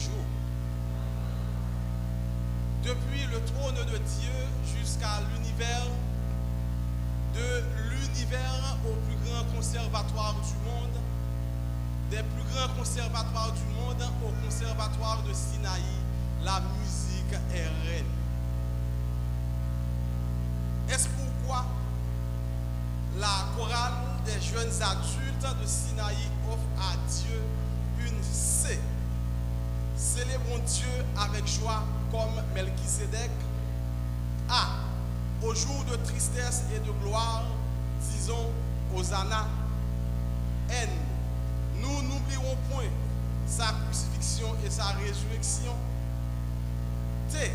jour. Depuis le trône de Dieu jusqu'à l'univers, de l'univers au plus grand conservatoire du monde, des plus grands conservatoires du monde au conservatoire de Sinaï, la musique est reine. Est-ce pourquoi la chorale des jeunes adultes de Sinaï offre à Dieu une C? Célébrons Dieu avec joie comme Melchisédek. A. Au jour de tristesse et de gloire, disons Hosanna. N. Nous n'oublierons point sa crucifixion et sa résurrection. T.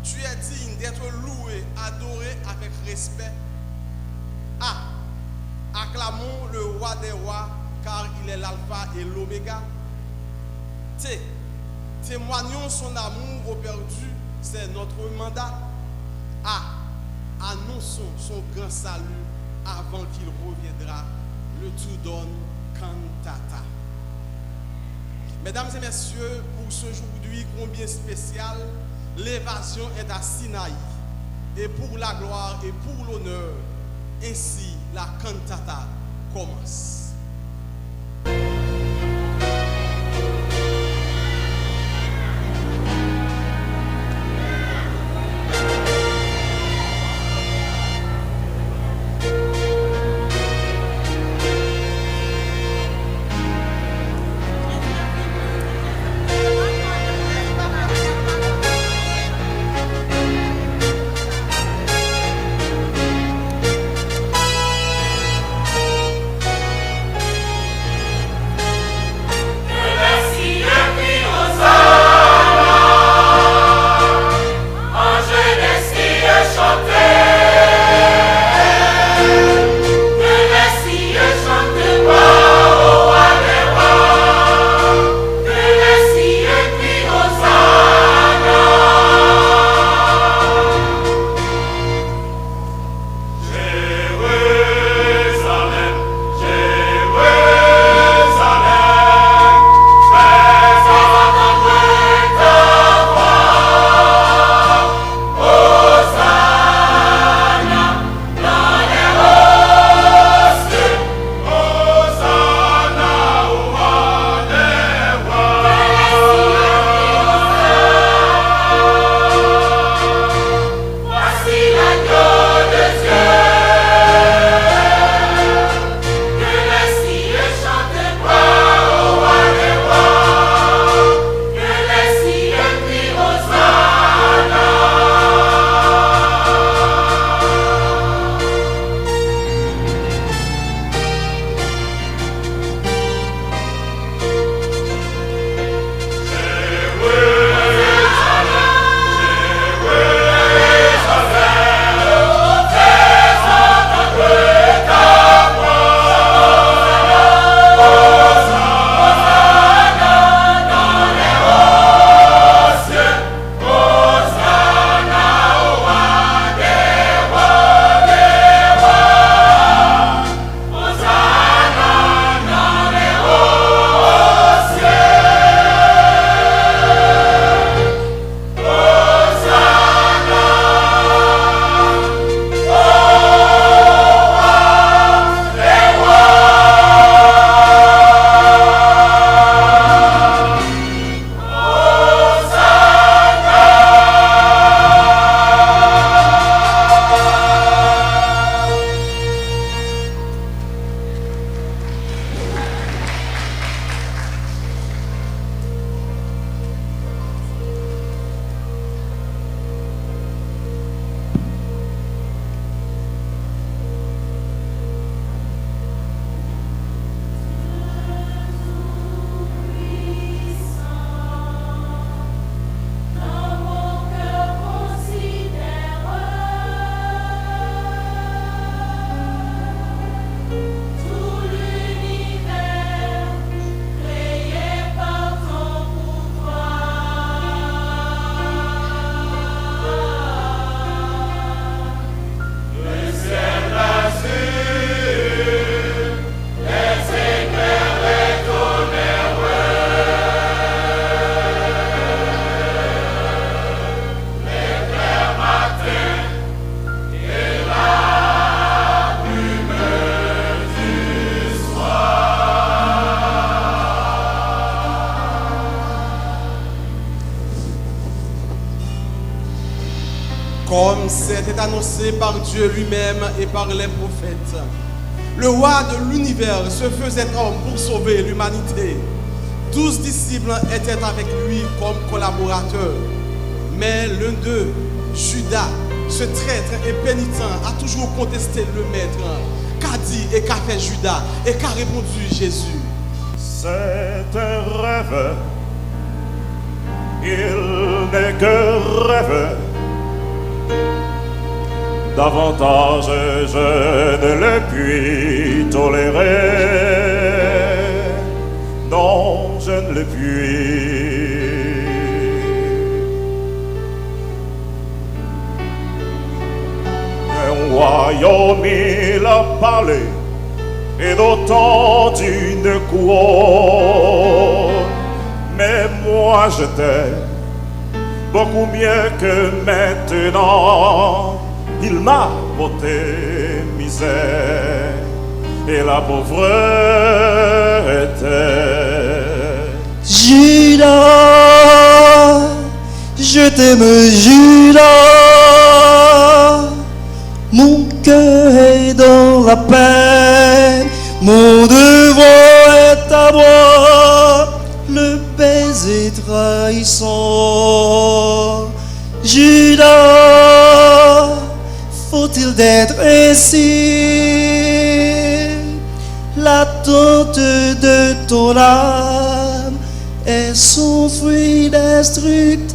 Tu es digne d'être loué, adoré avec respect. A. Acclamons le roi des rois, car il est l'alpha et l'oméga. T. Témoignons son amour au perdu, c'est notre mandat. A. Annonçons son grand salut avant qu'il reviendra. Le tout donne cantata. Mesdames et messieurs, pour ce aujourd'hui combien spécial, l'évasion est à Sinaï. Et pour la gloire et pour l'honneur, ainsi la cantata commence. comme c'était annoncé par Dieu lui-même et par les prophètes. Le roi de l'univers se faisait homme pour sauver l'humanité. 12 disciples étaient avec lui comme collaborateurs. Mais l'un d'eux, Judas, ce traître et pénitent, a toujours contesté le maître. Qu'a dit et qu'a fait Judas et qu'a répondu Jésus? C'est un rêve, il n'est que rêve. Davantage je ne le puis tolérer. Non, je ne le puis. Un royaume il a parlé, et d'autant d'une couronne. Mais moi je t'aime beaucoup mieux que maintenant. Il m'a ôté misère et la pauvreté. Judas, je t'aime Judas, mon cœur est dans la peine, mon devoir est à boire, le baiser trahissant. Judas, faut-il d'être ainsi? L'attente de ton âme est son fruit destructeur.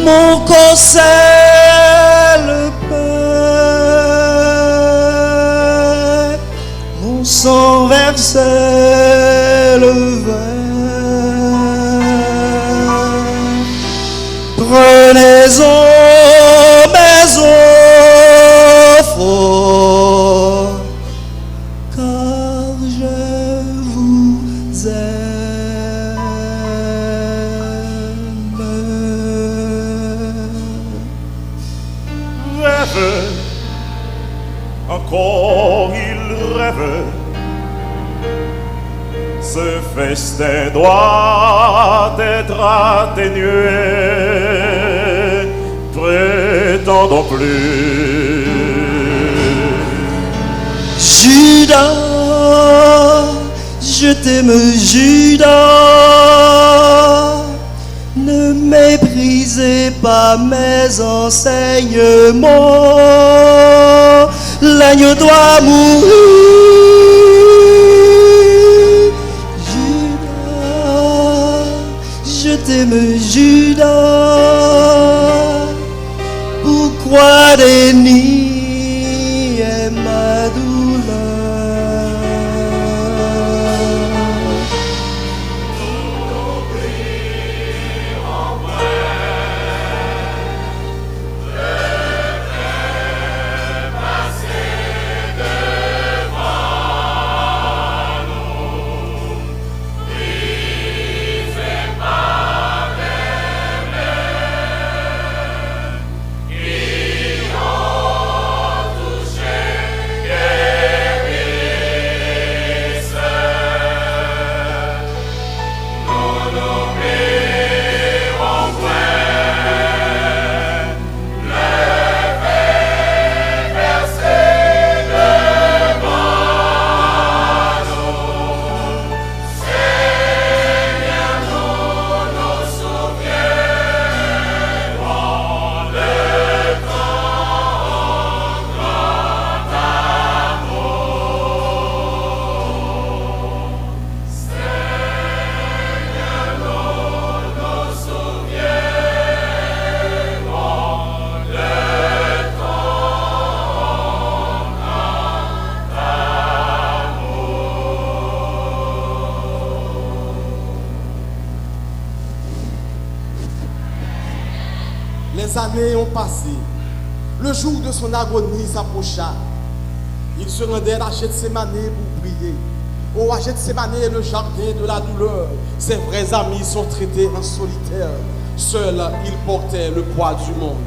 Mon corps c'est le pain, mon sang versait le vin. Prenez-en mes offres, car je vous aime. Encore il rêve, ce festin doit être atténué. Prétendons plus. Judas, je t'aime Judas, ne méprisez pas mes enseignements. L'agneau doit mourir. Judas, je t'aime Judas, pourquoi dénier ma douleur? Devant Les années ont passé. Le jour de son agonie s'approcha. Il se rendait à Gethsémane pour prier. Oh, à Gethsémane, le jardin de la douleur. Ses vrais amis sont traités en solitaire. Seul, il portait le poids du monde.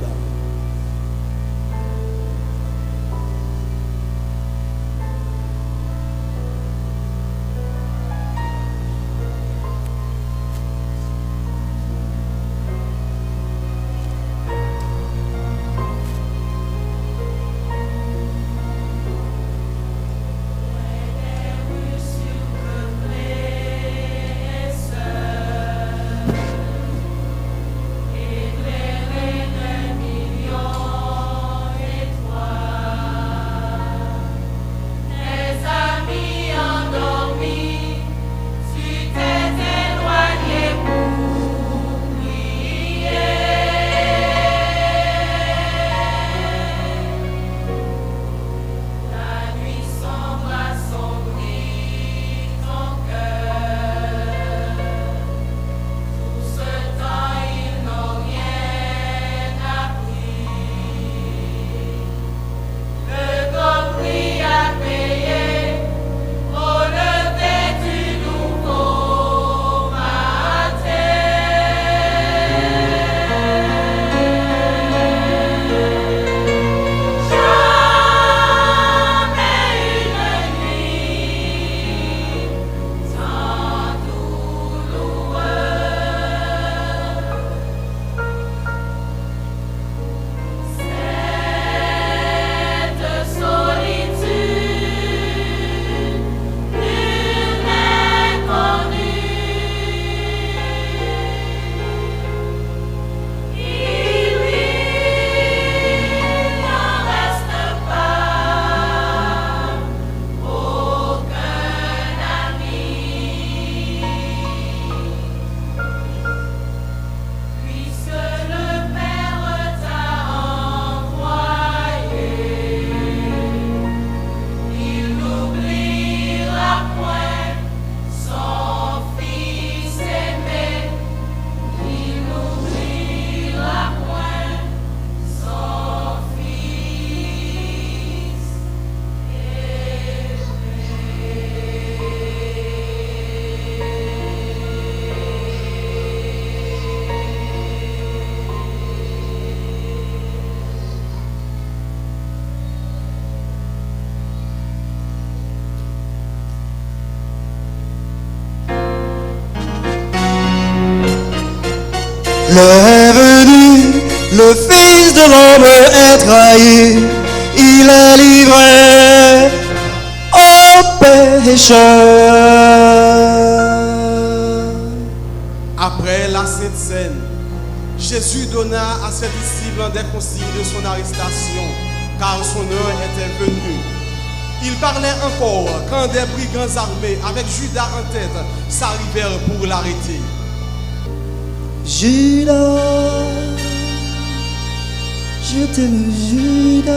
L'heure est venue, le Fils de l'homme est trahi, il est livré aux pécheurs. Après la Sainte Seine, Jésus donna à ses disciples des consignes de son arrestation, car son heure était venue. Il parlait encore quand des brigands armés, avec Judas en tête, s'arrivèrent pour l'arrêter. Judas, je t'aime, Judas.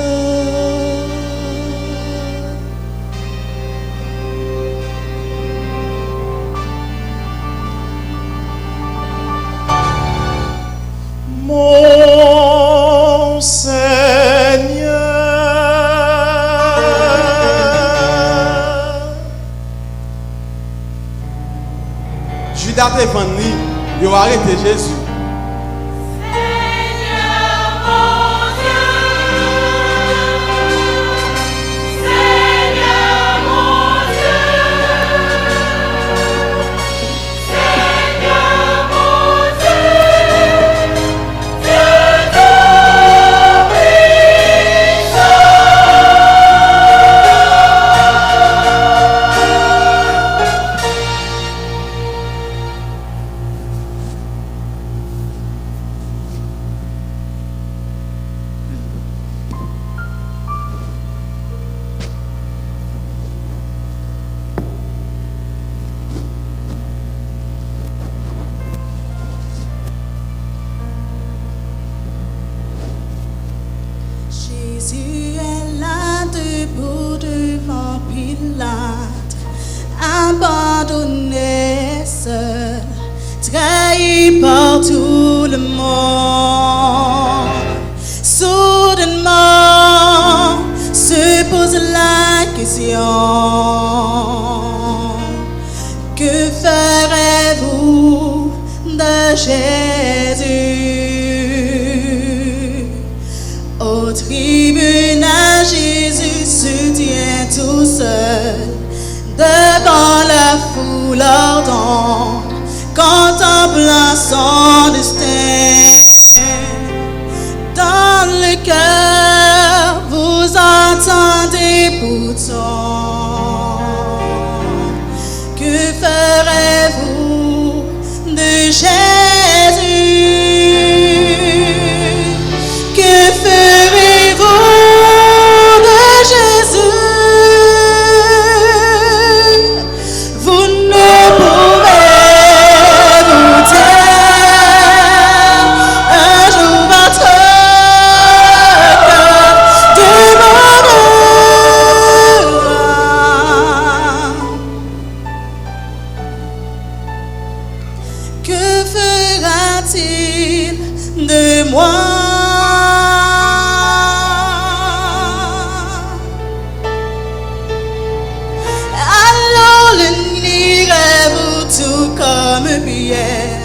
Mon Seigneur, Judas est venu, il a arrêté Jésus. Jésus est là debout devant Pilate, abandonné seul, trahi par tout le monde. Jésus. Au tribunal, Jésus se tient tout seul devant la foule ardente, contemplant son destin. Dans le cœur, vous entendez pourtant. Que ferez-vous de Jésus? Que ferez-vous de Jésus? Vous ne pouvez vous taire. Un jour votre cœur demandera. Que fera-t-il de moi? Alors le lirez-vous tout comme Pierre?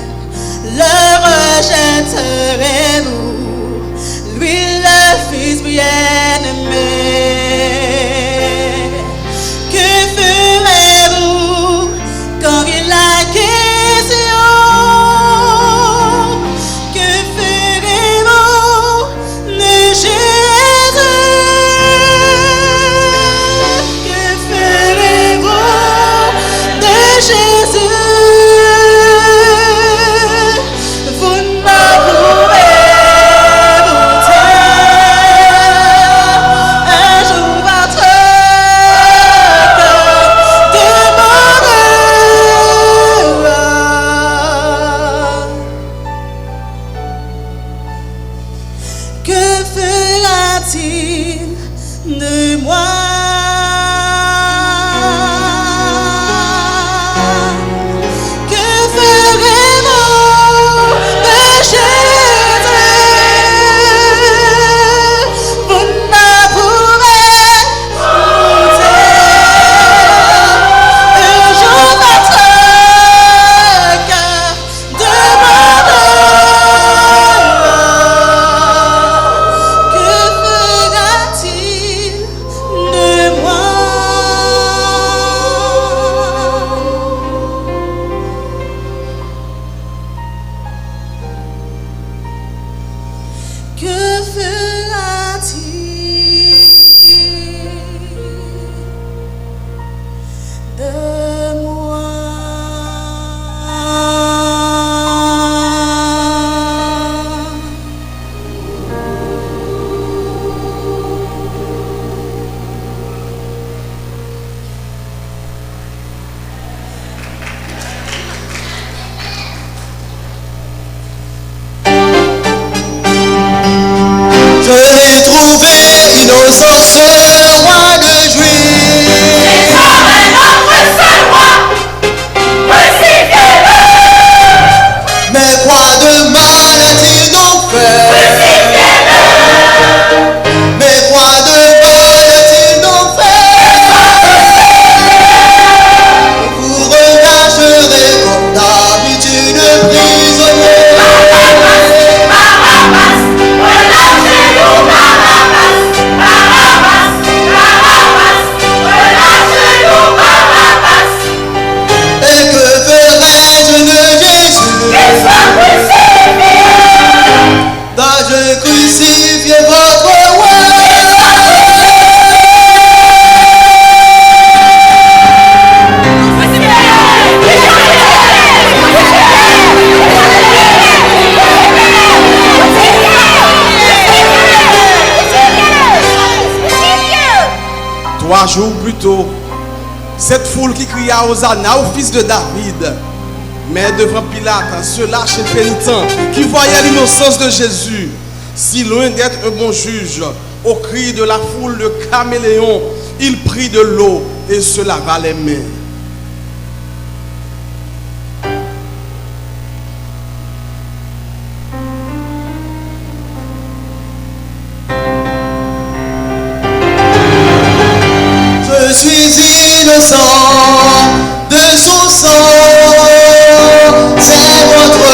Le rejetterez-vous, lui le Fils bien-aimé? Que ferez-vous quand il a question? Que ferez-vous de Jésus? Que ferez-vous de Jésus? Vous ne pouvez vous taire. Un jour votre cœur demandera. Que fera-t-il de moi? Que ferez-vous de Jésus? Vous ne pouvez vous taire. Un jour votre cœur demandera. Que fera-t-il de moi? Que fera-t-il de moi? Je l'ai trouvé innocent, ce roi de juifs. Mais quoi de mal a-t-il donc fait? Mais quoi de mal a-t-il donc fait? Vous relâcherez comme d'habitude prisonnier. Et que ferai-je de Jésus? Dois-je crucifier votre roi? Trois jours plus tôt, cette foule qui cria Hosanna au fils de David, mais devant Pilate, ce lâche et pénitent qui voyait l'innocence de Jésus, si loin d'être un bon juge, au cri de la foule de caméléons, il prit de l'eau et se lava les mains. Je suis innocent de son sang, c'est votre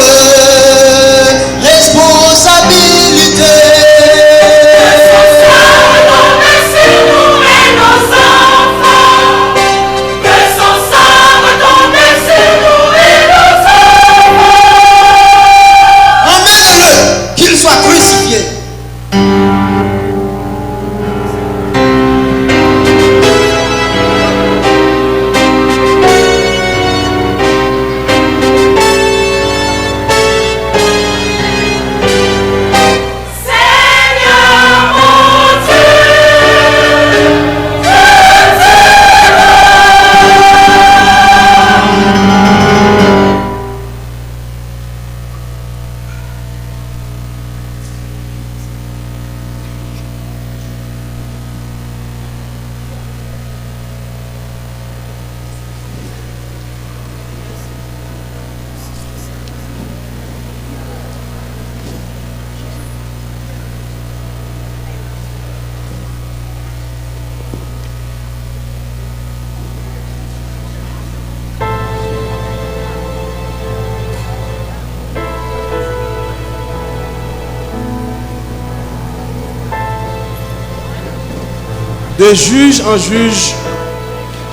De juge en juge,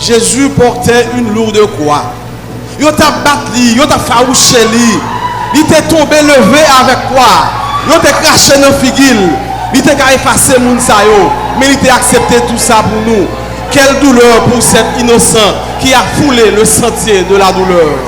Jésus portait une lourde croix. Yo t'a battu, yo t'a farouché li. Il t'est tombé levé avec quoi? Yo t'a craché dans figil. Il t'a effacé moun sa yo. Mais il t'a accepté tout ça pour nous. Quelle douleur pour cet innocent qui a foulé le sentier de la douleur.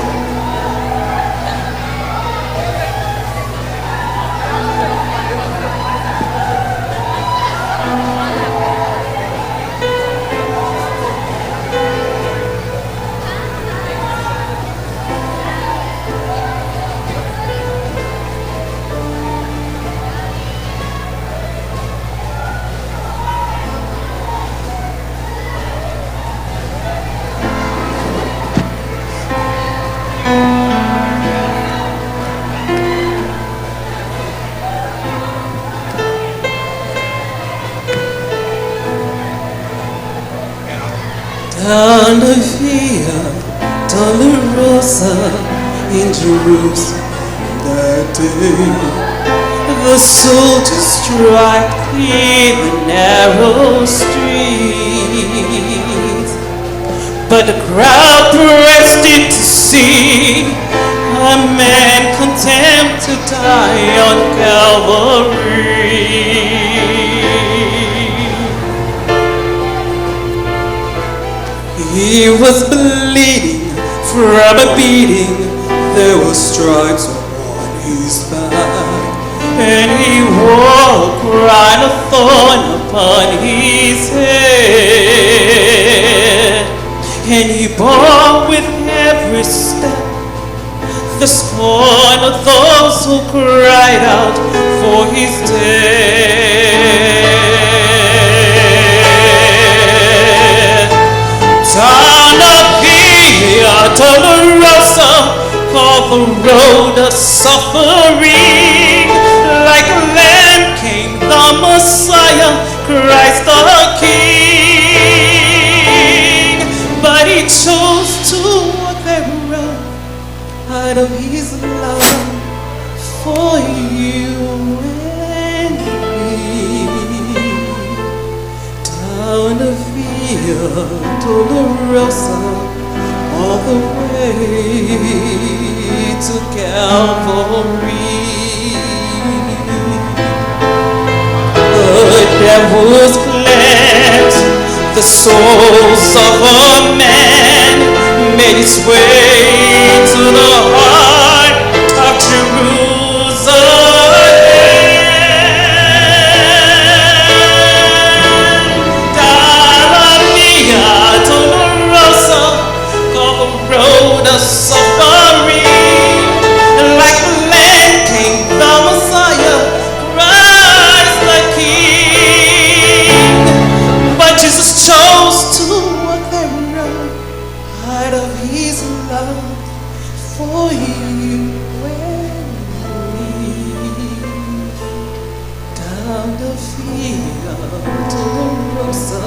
Down the Via Dolorosa in Jerusalem that day, the soldiers strike in the narrow streets, but the crowd pressed in to see a man condemned to die on Calvary. He was bleeding from a beating. There were stripes upon his back, and he wore a crown of thorn upon his head. And he bore with every step the scorn of those who cried out for his death. Down the Via Dolorosa, called the road of suffering, like a lamb came the Messiah, Christ the King. But he chose to walk that road out of his love for you and me. Down the Via Dolorosa, all the way to Calvary. The devil's plans, the souls of a man, made its way to the heart of Jerusalem. Road of suffering, like a lamb came the Messiah, Christ the King. But Jesus chose to walk that road out of his love for you and me. Down the Via Dolorosa,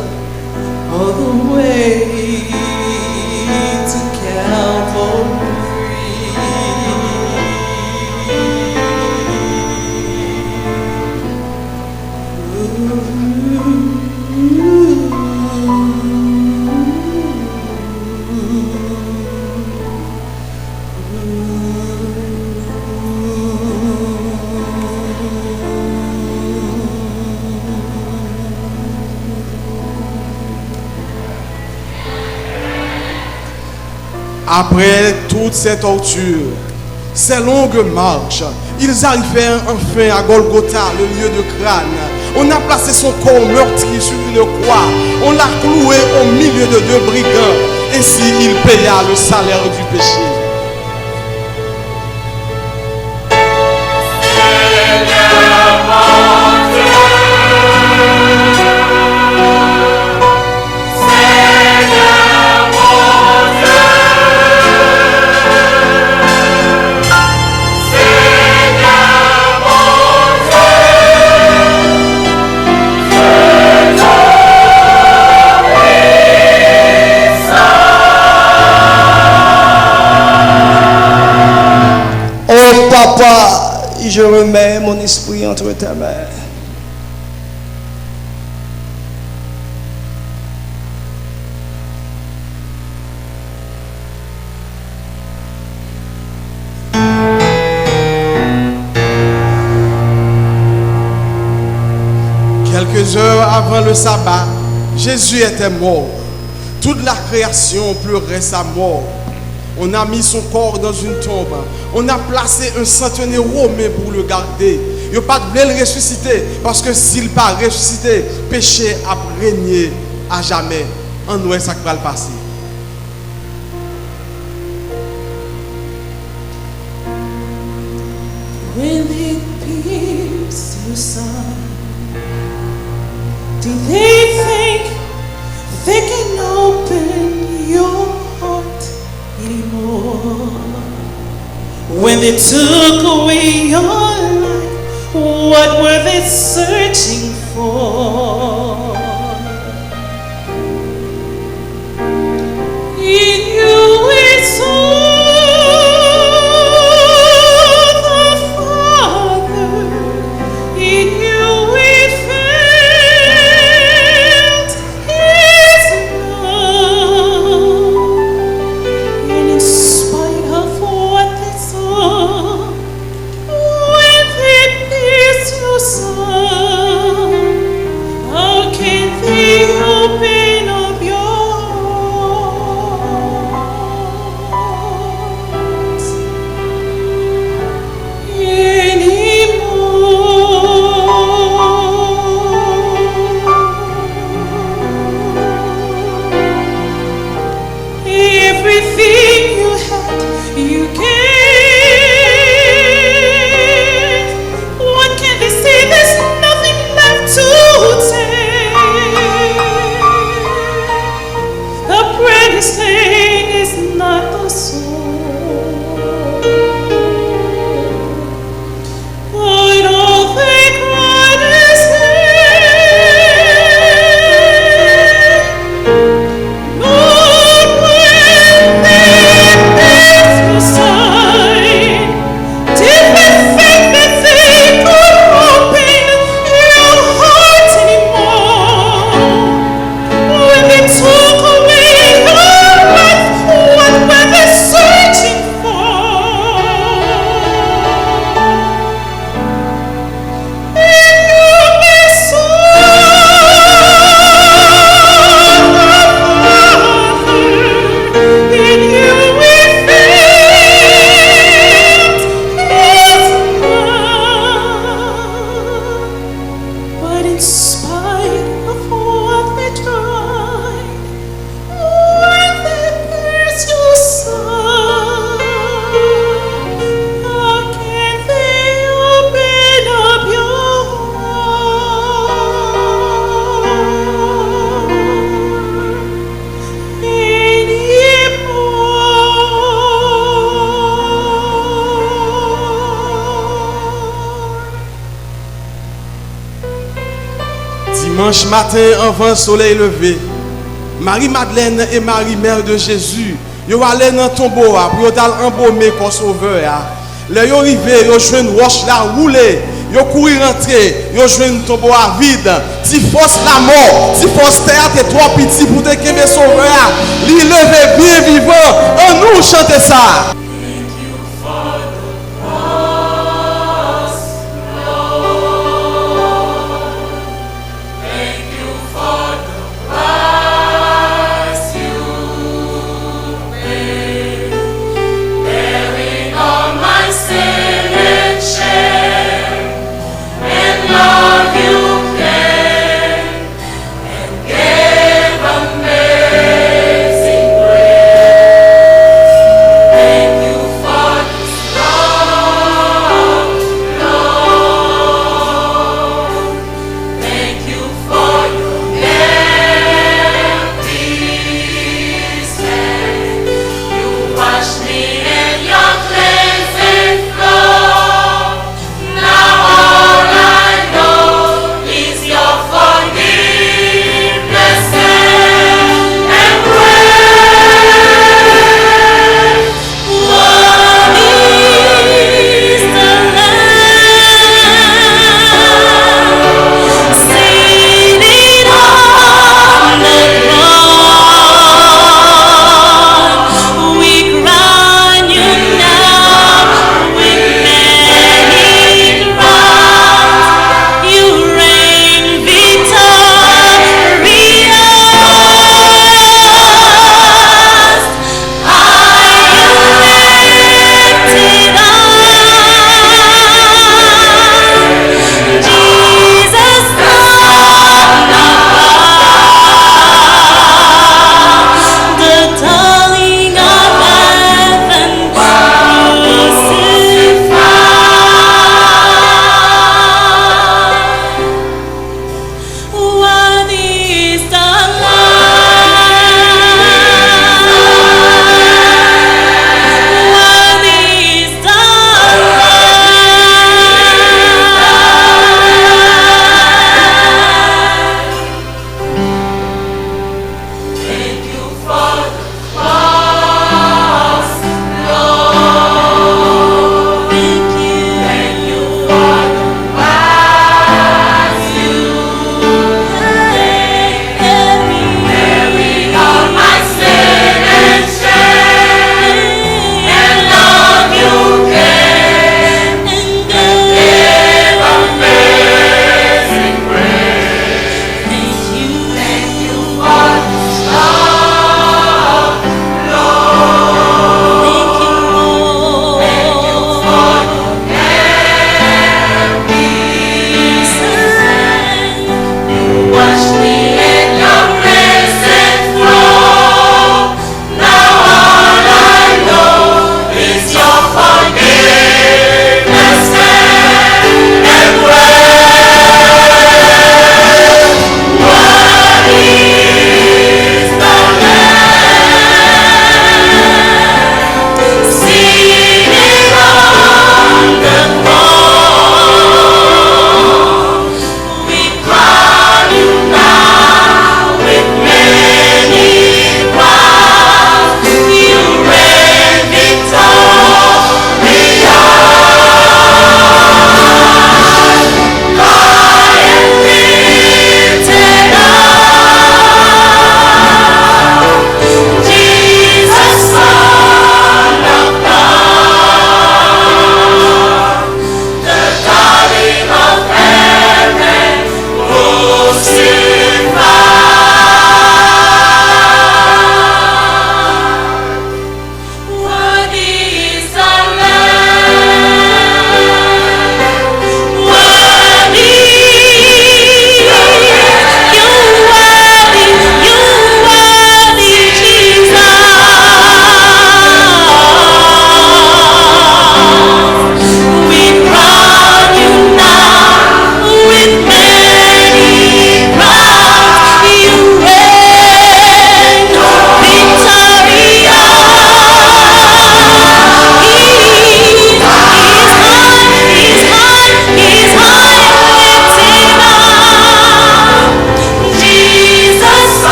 all the way to Calvary. Après toutes ces tortures, ces longues marches, ils arrivèrent enfin à Golgotha, le lieu de crâne. On a placé son corps meurtri sur une croix. On l'a cloué au milieu de deux brigands. Ainsi, il paya le salaire du péché. Papa, je remets mon esprit entre ta main. 2 heures avant le sabbat, Jésus était mort. Toute la création pleurait sa mort. On a mis son corps dans une tombe. On a placé un centenier romain pour le garder. Il n'y a pas de le ressusciter. Parce que s'il n'est pas ressuscité, péché a régné à jamais. En nous, ça va le passer. When it pierced your son, do they think they can open your heart anymore? When they took away your life, what were they searching for? In you it's all the Father. In you we felt His love. And in spite of what they saw, when they pierced your son, how can they open up your hearts anymore? Everything you had, you gave. What can they say? There's nothing left to take. The greatest thing is not the soul, but all they cried is Lord, when they pierced your side, did they think that they could open your heart anymore? When they took away your life, what were they searching for? In you we saw the Father. In you we felt His love. But in spite of what they tried, when they pierced your son, how can they open up your heart anymore? Dimanche matin, avant le soleil levé, Marie-Madeleine et Marie, mère de Jésus, ils allaient dans le tombeau pour embaumer le sauveur. Là, ils arrivent, ils jouent une roche là roulée. Ils courent rentrer, ils jouent une tombeau à vide. Si force la mort, si force terre, t'es trop petit pour te qu'aimer sauveur. Lui lever bien vivant. On nous chanter ça. Thank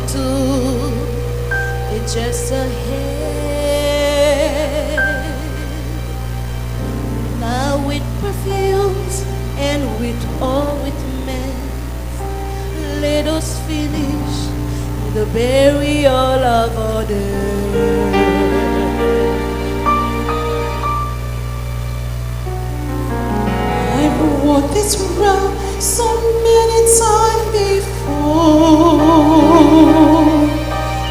too. It's just a head. Now with perfumes and with all with men, let us finish the burial of our dead. I've walked this road so many times before,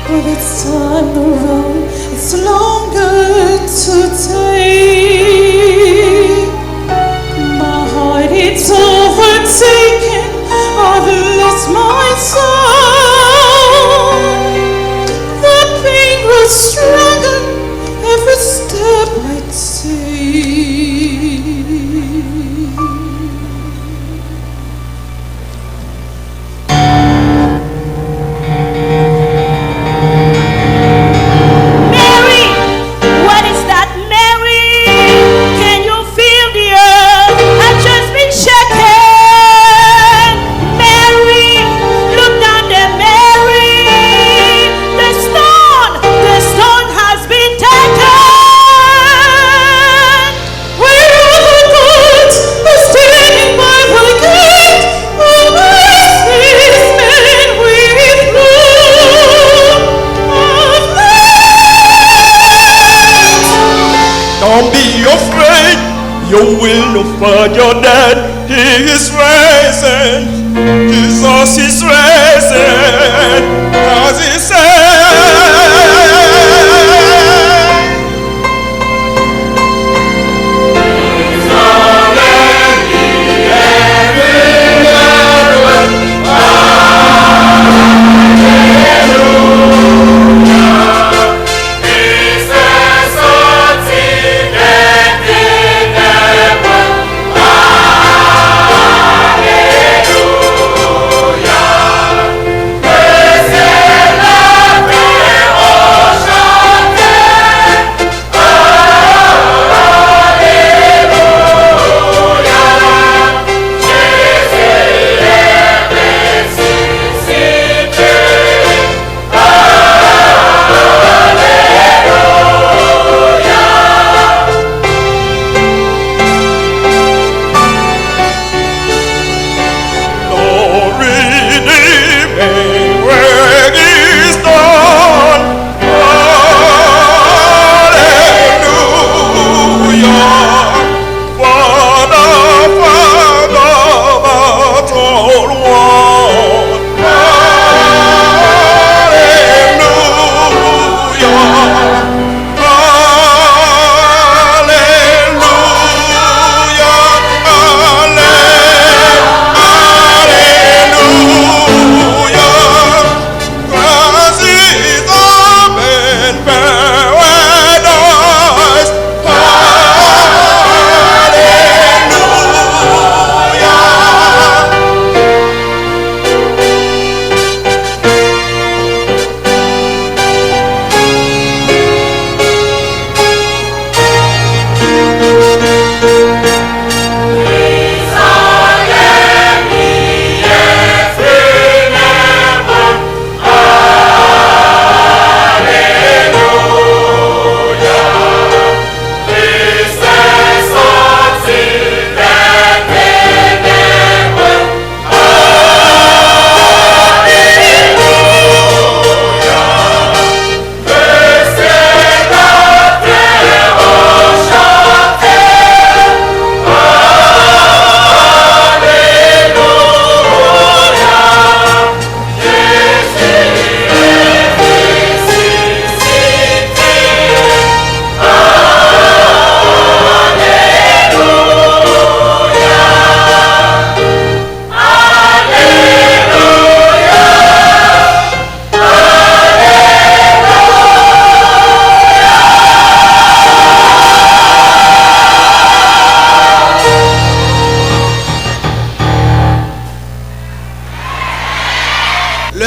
but this time the road is longer to take. My heart it's overtaken, I've lost my soul. The pain grows stronger every step I take. Mary, what is that, Mary? Can you feel the earth has just been shaken? Mary, look down there, Mary. The stone has been taken. Where are the gods who are standing by the gate? Oh, these men with blood of light. Don't be afraid, you will not find your dad. He is risen, Jesus is risen, as he said.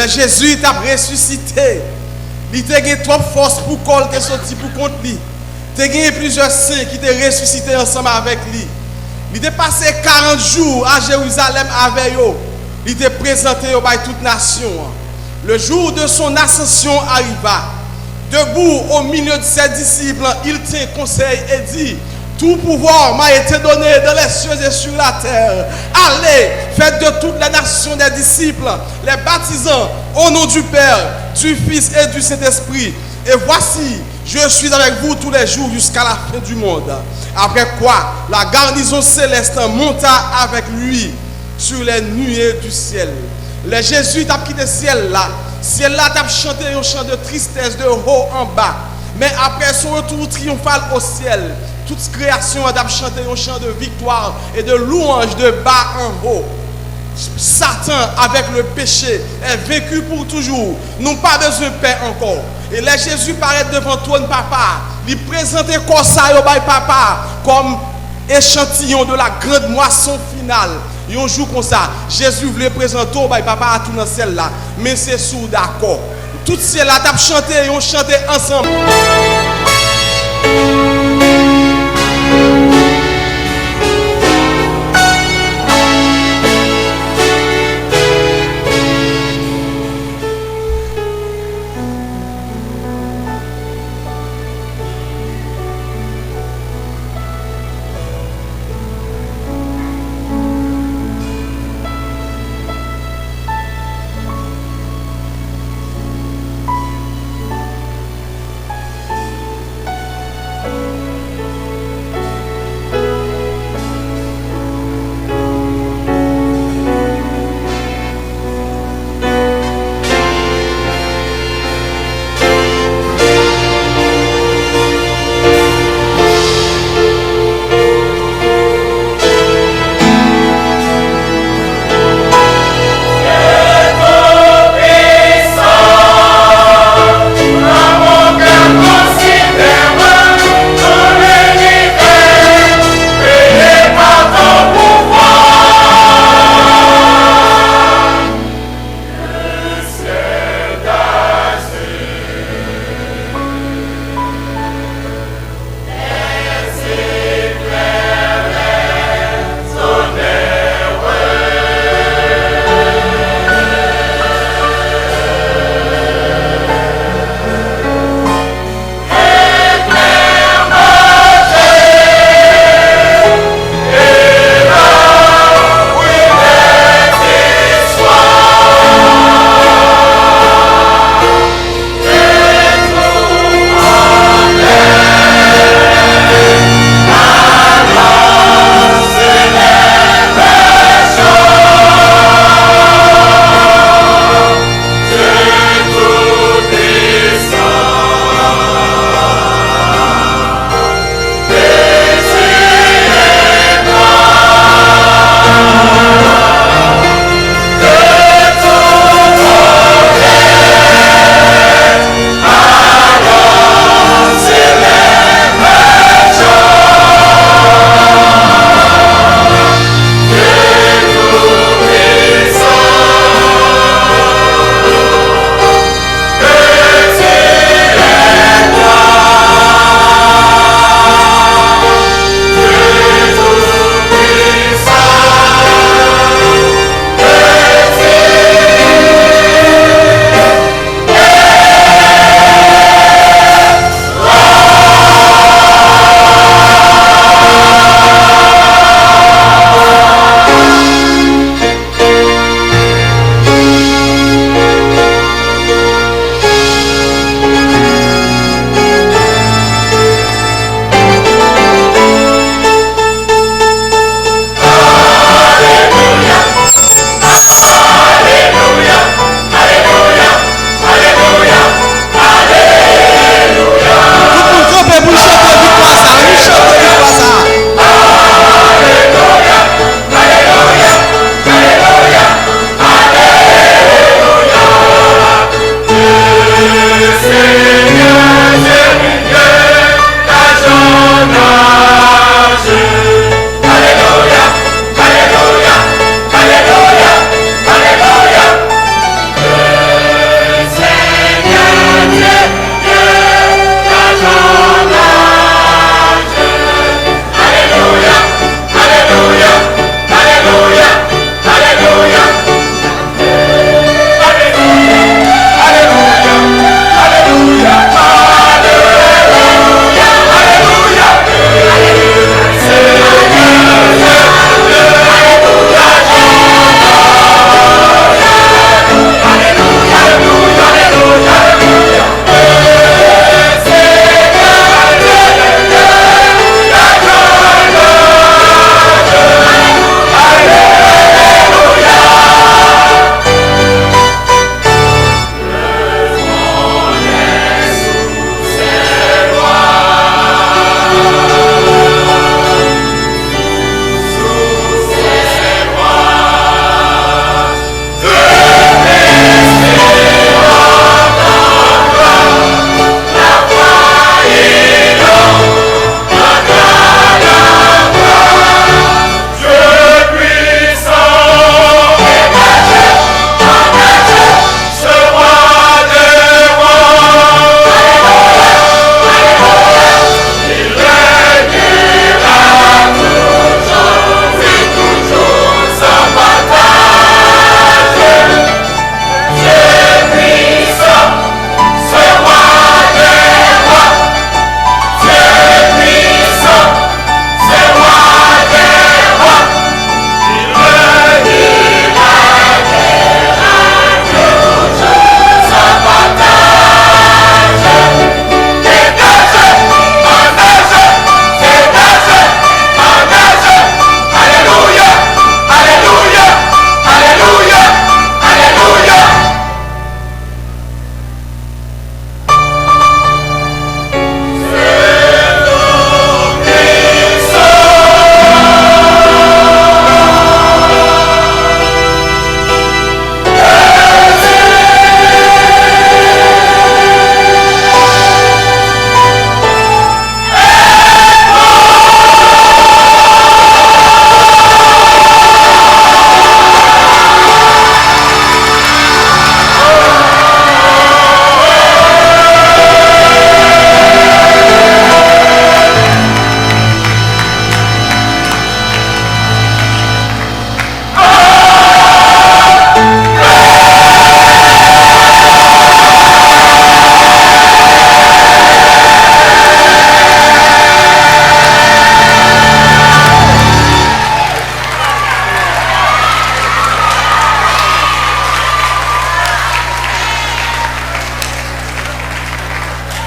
Jésus t'a ressuscité. Il t'a gagné trop force pour qu'on te sorti pour contre lui. T'a gagné plusieurs saints qui t'ont ressuscité ensemble avec lui. Il t'a passé 40 jours à Jérusalem avec eux. Il t'a présenté à toute nation. Le jour de son ascension arriva. Debout au milieu de ses disciples, il tient conseil et dit: tout pouvoir m'a été donné dans les cieux et sur la terre. Allez, faites de toutes les nations des disciples, les baptisant au nom du Père, du Fils et du Saint-Esprit. Et voici, je suis avec vous tous les jours jusqu'à la fin du monde. Après quoi, la garnison céleste monta avec lui sur les nuées du ciel. Les Jésus t'a quitté le ciel là t'a chanté un chant de tristesse de haut en bas. Mais après son retour triomphal au ciel, toute création a chanté un chant de victoire et de louange de bas en haut. Satan, avec le péché, est vaincu pour toujours. Nous n'avons pas besoin de paix encore. Et là, Jésus paraît devant toi, papa. Il présente comme ça au papa, comme échantillon de la grande moisson finale. Et un jour comme ça, Jésus voulait présenter au papa à tout dans celle-là. Mais c'est sous d'accord. Tout cela, t'as chanté et on chantait ensemble.